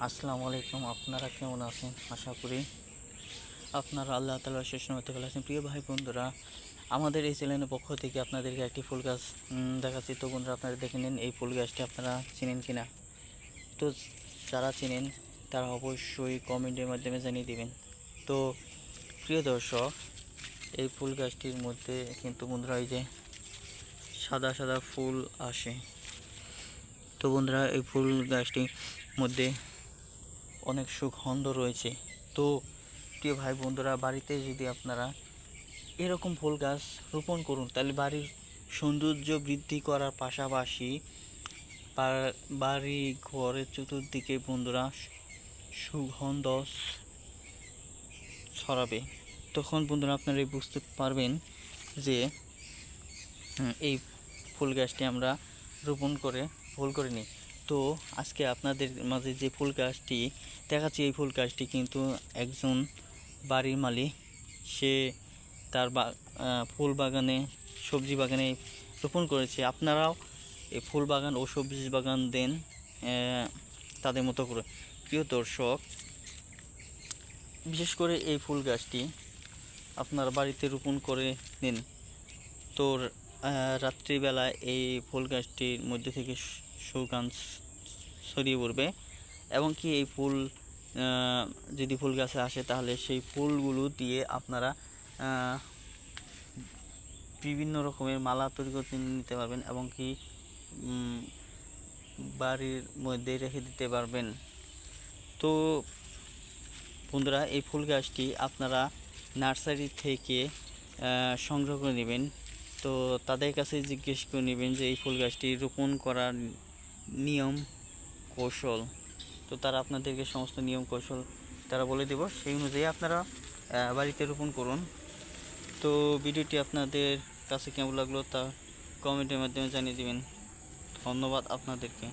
আসসালামু আলাইকুম। আপনারা কেমন আছেন? আশা করি আপনারা আল্লাহ তাআলার শেষ রহমতে ভালো আছেন। প্রিয় ভাই বন্ধুরা, আমাদের এই চ্যানেলের পক্ষ থেকে আপনাদেরকে একটি ফুল গাছ দেখাচ্ছি। তো বন্ধুরা, আপনারা দেখে নিন এই ফুল গাছটি আপনারা চিনেন কিনা। তো যারা চিনেন তারা অবশ্যই কমেন্টের মাধ্যমে জানিয়ে দিবেন। তো প্রিয় দর্শক, এই ফুল গাছটির মধ্যে কিন্তু বন্ধুরা এই যে সাদা সাদা ফুল আসে। তো বন্ধুরা, এই ফুল গাছটির মধ্যে অনেক সুগন্ধ রয়েছে। তো প্রিয় ভাই বন্ধুরা, বাড়িতে যদি আপনারা এরকম ফুল গাছ রোপণ করুন, তাহলে বাড়ির সৌন্দর্য বৃদ্ধি করার পাশাপাশি বাড়ি ঘরের চতুর্দিকে বন্ধুরা সুগন্ধ ছড়াবে। তখন বন্ধুরা আপনারা বুঝতে পারবেন যে এই ফুল গাছটি আমরা রোপণ করে ভুল করিনি। তো আজকে আপনাদের মাঝে যে ফুল গাছটি দেখাচ্ছি, এই ফুল গাছটি কিন্তু একজন বাড়ির মালিক, সে তার ফুল বাগানে, সবজি বাগানে রোপণ করেছে। আপনারাও এই ফুল বাগান ও সবজি বাগান দেন তাদের মতো করে। প্রিয় দর্শক, বিশেষ করে এই ফুল গাছটি আপনার বাড়িতে রোপণ করে নিন। তো রাত্রিবেলায় এই ফুল গাছটির মধ্যে থেকে সুগন্ধ ছড়িয়ে পড়বে, এবং কি এই ফুল যদি ফুল গাছে আসে, তাহলে সেই ফুলগুলো দিয়ে আপনারা বিভিন্ন রকমের মালা তৈরি করতে নিতে পারবেন, এবং কি বাড়ির মধ্যে রেখে দিতে পারবেন। তো বন্ধুরা, এই ফুল গাছটি আপনারা নার্সারি থেকে সংগ্রহ করে নেবেন। তো তাদের কাছে জিজ্ঞেস করে নেবেন যে এই ফুল গাছটি রোপণ করার নিয়ম কৌশল। তো তারা আপনাদেরকে সমস্ত নিয়ম কৌশল তারা বলে দেব, সেই অনুযায়ী আপনারা বাড়িতে রোপণ করুন। তো ভিডিওটি আপনাদের কাছে কেমন লাগলো তা কমেন্টের মাধ্যমে জানিয়ে দিবেন। ধন্যবাদ আপনাদেরকে।